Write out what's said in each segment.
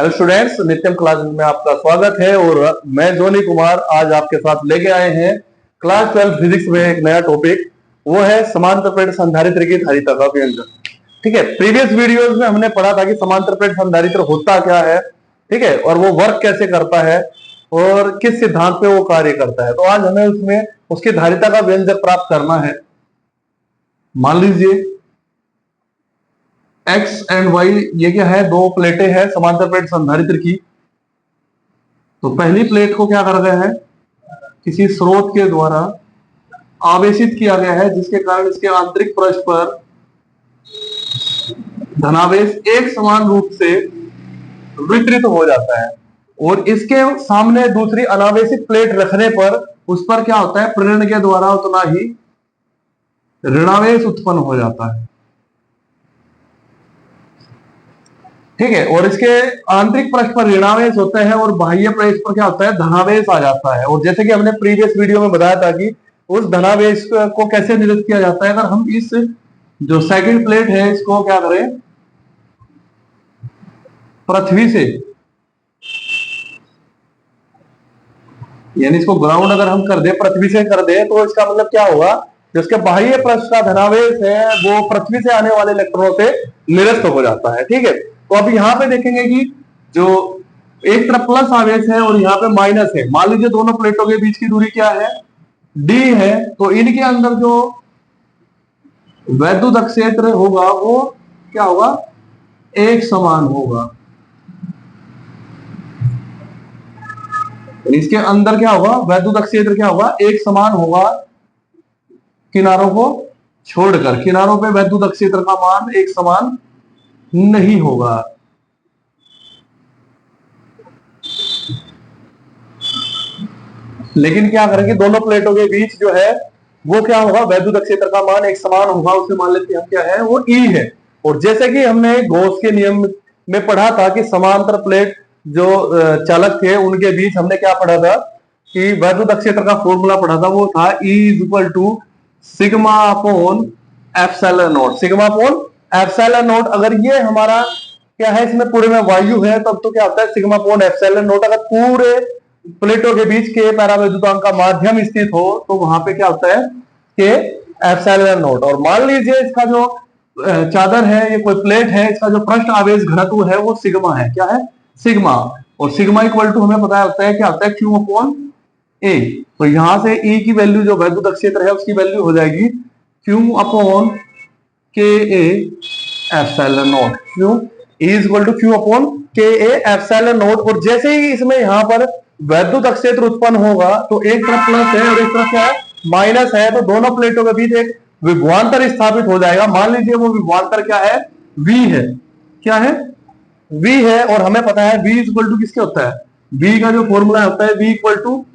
Hello students, नित्यम classes में आपका स्वागत है। और मैं जोनी कुमार आज आपके साथ लेके आए हैं क्लास 12 फिजिक्स में एक नया टॉपिक। वो है समांतर प्लेट संधारित्र की धारिता का व्यंजक। ठीक है, प्रीवियस वीडियोस में हमने पढ़ा था कि समांतर प्लेट संधारित्र होता क्या है, ठीक है, और वो वर्क कैसे करता है और किस सिद्धांत पे वो कार्य करता है। तो आज हमें उसमें उसकी धारिता का व्यंजक प्राप्त करना है। मान लीजिए एक्स एंड वाई, ये क्या है, दो प्लेटें हैं समांतर प्लेट संधारित्र की। तो पहली प्लेट को क्या कर गया है, किसी स्रोत के द्वारा आवेशित किया गया है, जिसके कारण इसके आंतरिक पृष्ठ पर धनावेश एक समान रूप से वितरित हो जाता है। और इसके सामने दूसरी अनावेशित प्लेट रखने पर उस पर क्या होता है, प्रेरण के द्वारा उतना ही ऋणावेश उत्पन्न हो जाता है। ठीक है, और इसके आंतरिक पृष्ठ पर ऋणावेश होता है और बाह्य पृष्ठ पर क्या होता है, धनावेश आ जाता है। और जैसे कि हमने प्रीवियस वीडियो में बताया था कि उस धनावेश को कैसे निरूपित किया जाता है। अगर हम इस जो सेकंड प्लेट है इसको क्या करें, पृथ्वी से, यानी इसको ग्राउंड अगर हम कर दे, पृथ्वी से कर दे, तो इसका मतलब क्या होगा, जिसके बाह्य पृष्ठ का धनावेश है वो पृथ्वी से आने वाले इलेक्ट्रॉनों से निरस्त हो जाता है। ठीक है, तो अब यहाँ पे देखेंगे कि जो एक तरफ प्लस आवेश है और यहाँ पे माइनस है। मान लीजिए दोनों प्लेटों के बीच की दूरी क्या है, d है, तो इनके अंदर जो वैद्युत क्षेत्र होगा वो क्या होगा, एक समान होगा। इसके अंदर क्या होगा, वैद्युत क्षेत्र क्या होगा, एक समान होगा, किनारों को छोड़कर। किनारों पे वैद्युत क्षेत्र का मान एक समान नहीं होगा। लेकिन क्या करेंगे, दोनों प्लेटों के बीच जो है वो क्या होगा, वैद्युत क्षेत्र का मान एक समान होगा। उसे मान लेते हैं हम क्या है, वो E है। और जैसे कि हमने गॉस के नियम में पढ़ा था कि समांतर प्लेट जो चालक थे उनके बीच हमने क्या पढ़ा था कि वैद्युत क्षेत्र का फॉर्मूला पढ़ा था, वो था E equal to sigma upon epsilon naught. Sigma upon epsilon naught. अगर ये हमारा क्या है, इसमें पूरे में वायु है, तब तो क्या होता है, सिग्मा अपॉन एप्सिलॉन नॉट। अगर पूरे प्लेटों के बीच के पैरावैद्युतांक का माध्यम स्थित हो तो वहां पे क्या होता है, के एप्सिलॉन नॉट। और मान लीजिए इसका जो चादर है, ये कोई प्लेट है, इसका जो पृष्ठ आवेश घनत्व है वो सिग्मा है। क्या है, सिग्मा। और सिग्मा इक्वल टू हमें पता होता है क्या होता है, क्यू अपॉन ए। तो यहां से ई की वैल्यू जो वैद्युत क्षेत्र है उसकी वैल्यू हो जाएगी Q upon K A epsilon naught. Q is equal to Q upon K A epsilon not. और जैसे ही इसमें यहां पर वैद्युत क्षेत्र उत्पन्न होगा तो एक तरफ प्लस है और एक तरफ क्या है, माइनस है, तो दोनों प्लेटों के बीच एक विभवांतर स्थापित हो जाएगा। मान लीजिए वो विभवांतर क्या है, V है। क्या है, V है। और हमें पता है V इक्वल टू किसके होता है, V का जो फॉर्मूला होता है V equal to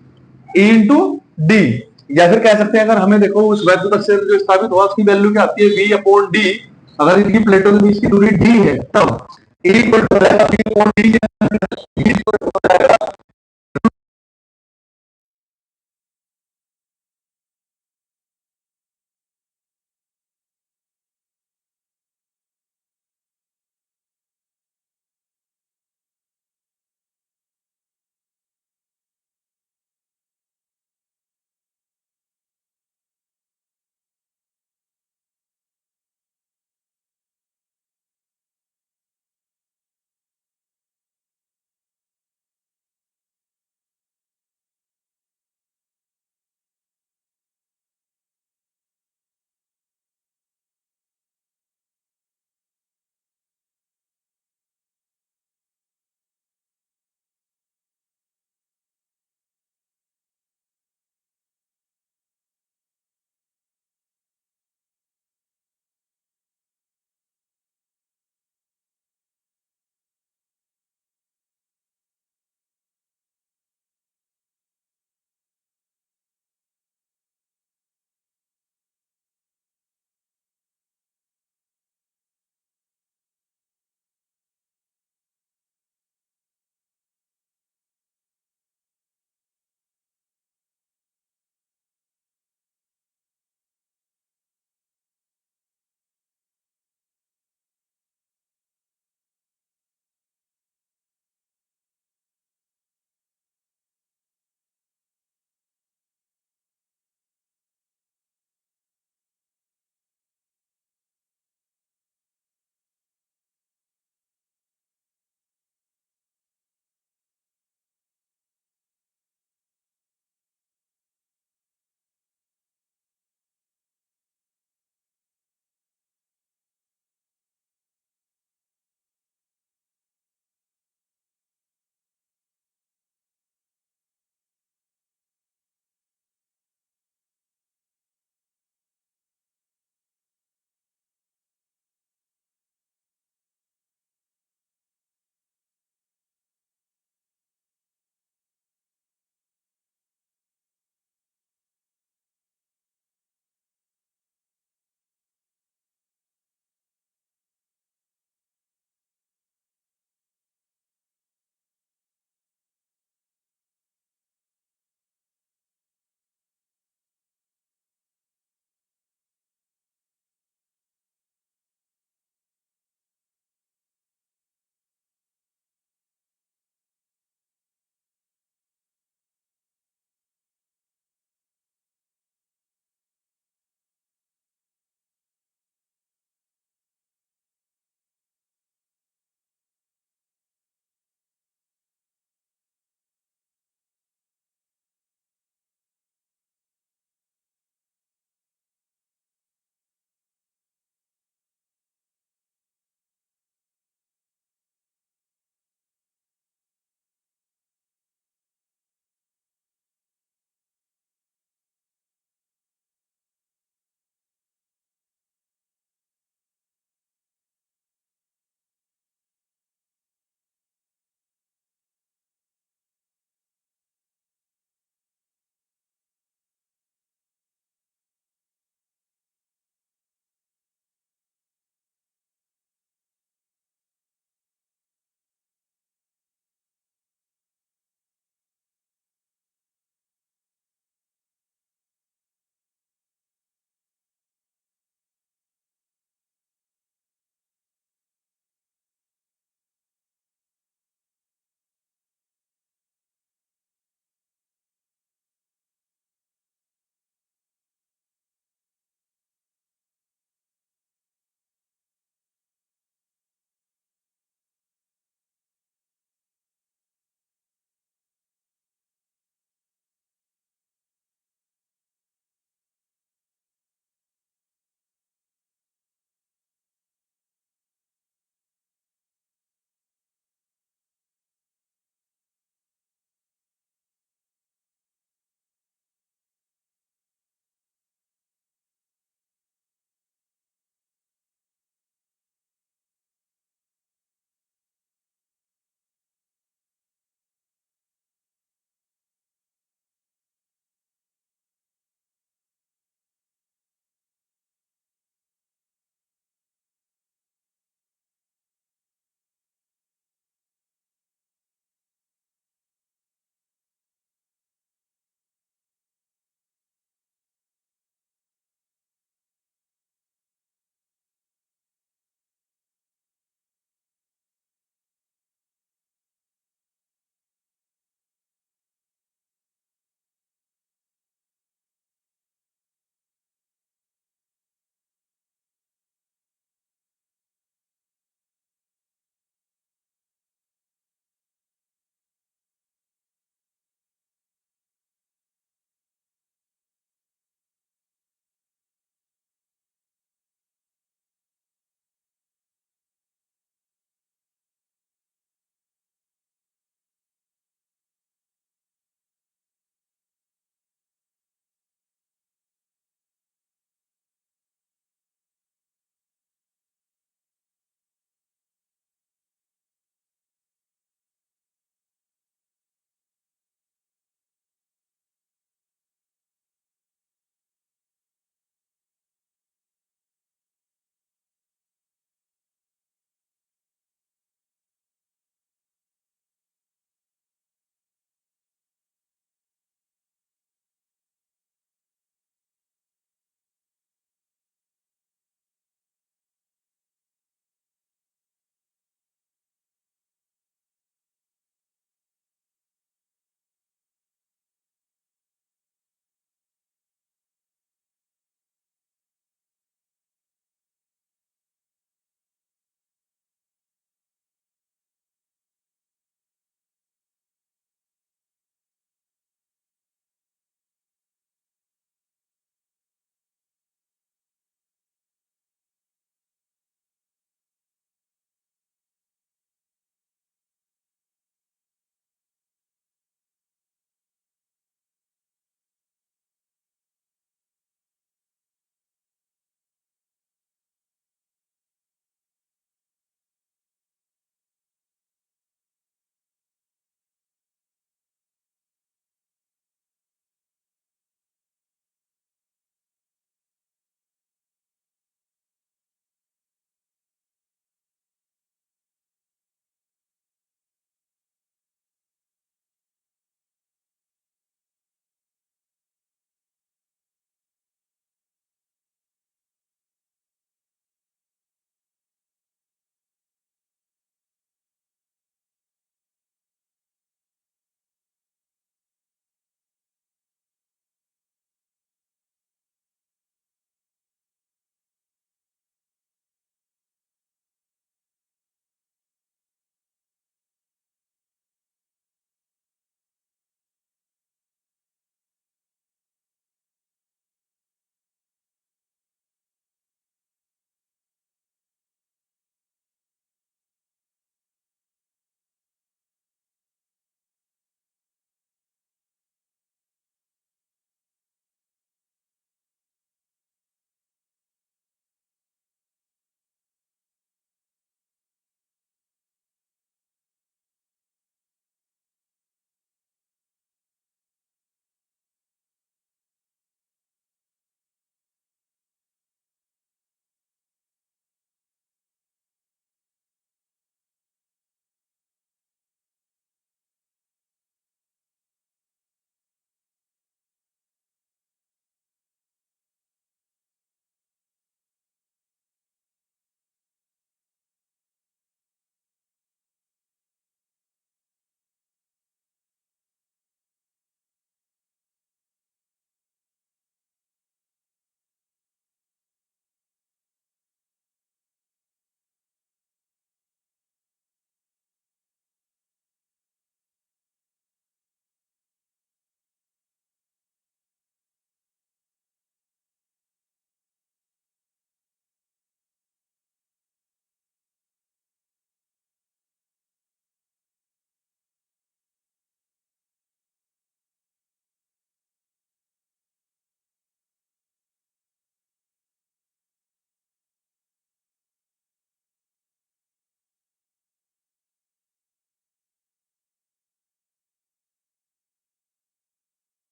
E into D. या फिर कह सकते हैं, अगर हमें देखो उस वैद्युत क्षेत्र जो स्थापित हुआ उसकी वैल्यू क्या आती है, V अपॉन डी। अगर इनकी प्लेटों के बीच की दूरी D है तब E इक्वल टू हो जाएगा V अपॉन डी,